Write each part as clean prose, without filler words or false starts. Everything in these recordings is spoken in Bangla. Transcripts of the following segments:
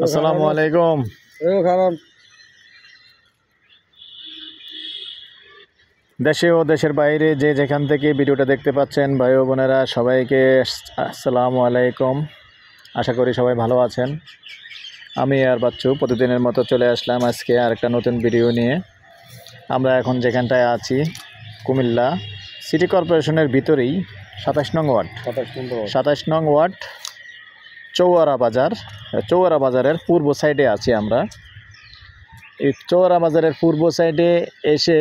আসসালামু আলাইকুম। দেশে ও দেশের বাইরে যে যেখান থেকে ভিডিওটা দেখতে পাচ্ছেন ভাই ও বোনেরা সবাইকে আসসালামু আলাইকুম। আশা করি সবাই ভালো আছেন। আমি আর বাচ্চু প্রতিদিনের মতো চলে আসলাম আজকে আরেকটা নতুন ভিডিও নিয়ে। আমরা এখন যেখানটায় আছি কুমিল্লা সিটি কর্পোরেশনের ভিতরেই 27 নং ওয়ার্ড চৌয়ারা বাজারের পূর্ব সাইডে আছি আমরা। এই চৌয়ারা বাজারের পূর্ব সাইডে এসে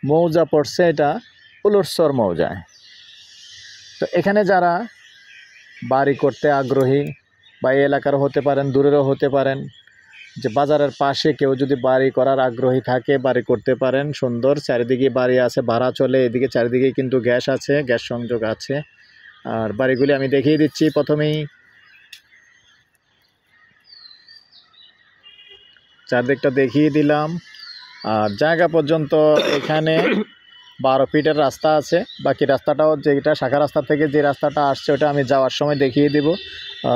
মৌজা পড়ছে, এটা উলুরচর মৌজায়। তো এখানে যারা বাড়ি করতে আগ্রহী বা এই এলাকারও হতে পারেন, দূরেরও হতে পারেন, যে বাজারের পাশে কেউ যদি বাড়ি করার আগ্রহী থাকে বাড়ি করতে পারেন। সুন্দর চারিদিকে বাড়ি আছে, ভাড়া চলে, এদিকে চারিদিকে কিন্তু গ্যাস আছে, গ্যাস সংযোগ আছে। আর বাড়িগুলি আমি দেখিয়ে দিচ্ছি। প্রথমেই চারদিকটা দেখিয়ে দিলাম। আর জায়গা পর্যন্ত এখানে 12 ফিটের রাস্তা আছে। বাকি রাস্তাটাও যেটা শাখা রাস্তা থেকে যে রাস্তাটা আসছে ওটা আমি যাওয়ার সময় দেখিয়ে দিব।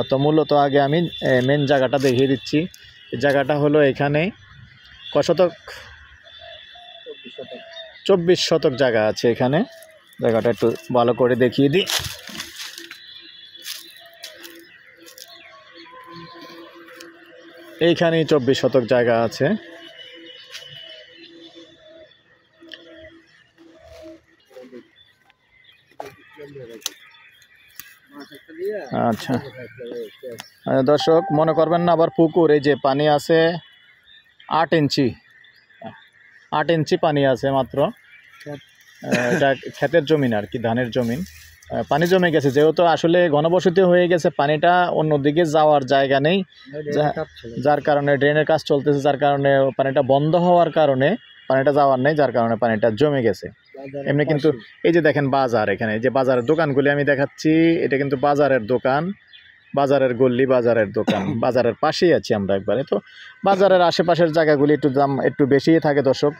তো মূলত আগে আমি মেন জায়গাটা দেখিয়ে দিচ্ছি। জায়গাটা হলো এখানে কশতক 24 শতক জায়গা আছে এখানে। জায়গাটা একটু ভালো করে দেখিয়ে দিই। এইখানেই 24 শতক জায়গা আছে। আচ্ছা দর্শক মনে করবেন না আবার পুকুর, এই যে পানি আছে 8 ইঞ্চি পানি আছে মাত্র। এটা ক্ষেতের জমিন আর কি, ধানের জমিন। পানি জমে গেছে যেহেতু আসলে ঘনবসতি হয়ে গেছে, পানিটা অন্যদিকে যাওয়ার জায়গা নেই, যার কারণে ড্রেনের কাজ চলতেছে, যার কারণে পানিটা বন্ধ হওয়ার কারণে পানিটা যাওয়ার নেই, যার কারণে পানিটা জমে গেছে। এমনি কিন্তু এই যে দেখেন বাজার, এখানে যে বাজারের দোকানগুলি আমি দেখাচ্ছি, এটা কিন্তু বাজারের দোকান, বাজারের গল্লি, বাজারের দোকান, বাজারের পাশেই আছি আমরা একবারে। তো বাজারের আশেপাশের জায়গাগুলি একটু দাম একটু বেশিই থাকে দর্শক।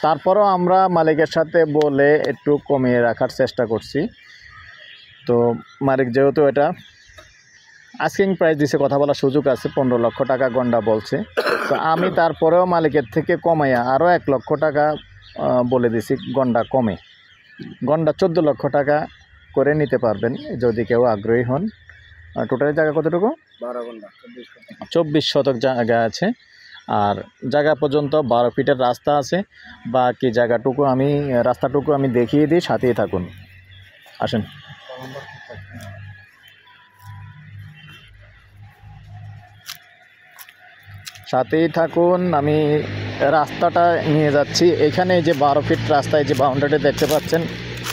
তারপরও আমরা মালিকের সাথে বলে একটু কমিয়ে রাখার চেষ্টা করছি। তো মালিক যেহেতু এটা আস্কিং প্রাইস দিছে, কথা বলার সুযোগ আছে, 15 লক্ষ টাকা গন্ডা বলছে। তো আমি তারপরেও মালিকের থেকে কমাইয়া আরও 1 লক্ষ টাকা বলে দিছি গন্ডা কমে। গন্ডা 14 লক্ষ টাকা করে নিতে পারবেন যদি কেউ আগ্রহী হন। টোটালি জায়গা কতটুকু? 24 শতক জায়গা আছে। আর জায়গা পর্যন্ত 12 ফিটের রাস্তা আছে। বাকি জায়গাটুকু আমি রাস্তাটুকু আমি দেখিয়ে দিই, সাথেই থাকুন। আসেন। সাথেই থাকুন, আমি রাস্তাটা নিয়ে যাচ্ছি। এখানে যে 12 ফিট রাস্তায় যে বাউন্ডারি দেখতে পাচ্ছেন,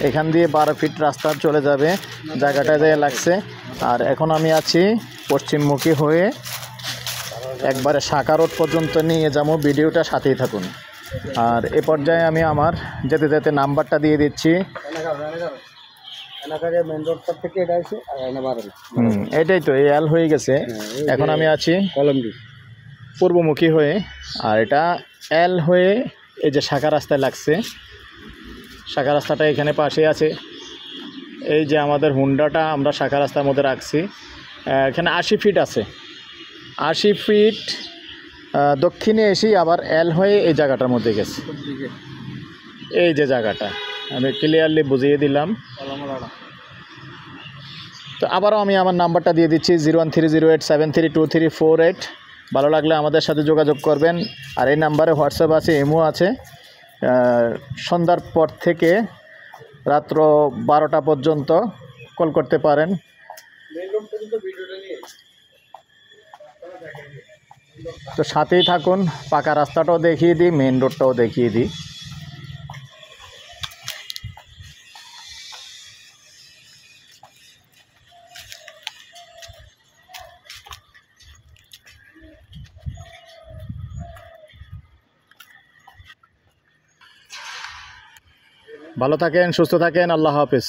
এখান দিয়ে 12 ফিট রাস্তা চলে যাবে, জায়গাটা যে লাগছে। আর এখন আমি আছি পশ্চিমমুখী হয়ে একবারে শাখা রোড পর্যন্ত নিয়ে যাবো। ভিডিওটা সাথেই থাকুন। আর এ পর্যায়ে আমি আমার যেতে যেতে নাম্বারটা দিয়ে দিচ্ছি। এটাই তো এই এল হয়ে গেছে। এখন আমি আছি পূর্বমুখী হয়ে, আর এটা এল হয়ে এই যে শাখা রাস্তায় লাগছে। শাখা রাস্তাটা এখানে পাশে আছে। এই যে আমাদের হুন্ডাটা আমরা শাখা রাস্তার মধ্যে রাখছি। এখানে 80 ফিট আছে। 80 ফিট দক্ষিণে এসেই আবার এল হয়ে এই জায়গাটার মধ্যে গেছে। এই যে জায়গাটা আমি ক্লিয়ারলি বুঝিয়ে দিলাম। তো আবারও আমি আমার নাম্বারটা দিয়ে দিচ্ছি 01308732348। ভালো লাগলে আমাদের সাথে যোগাযোগ করবেন। আর এই নাম্বারে হোয়াটসঅ্যাপ আছে, ইমো আছে। সন্ধ্যার পর থেকে রাত্র 12টা পর্যন্ত কল করতে পারেন। তো সাথেই থাকুন, পাকা রাস্তাটাও দেখিয়ে দিই, মেন রোডটাও দেখিয়ে দিই। ভালো থাকেন, সুস্থ থাকেন, আল্লাহ হাফেজ।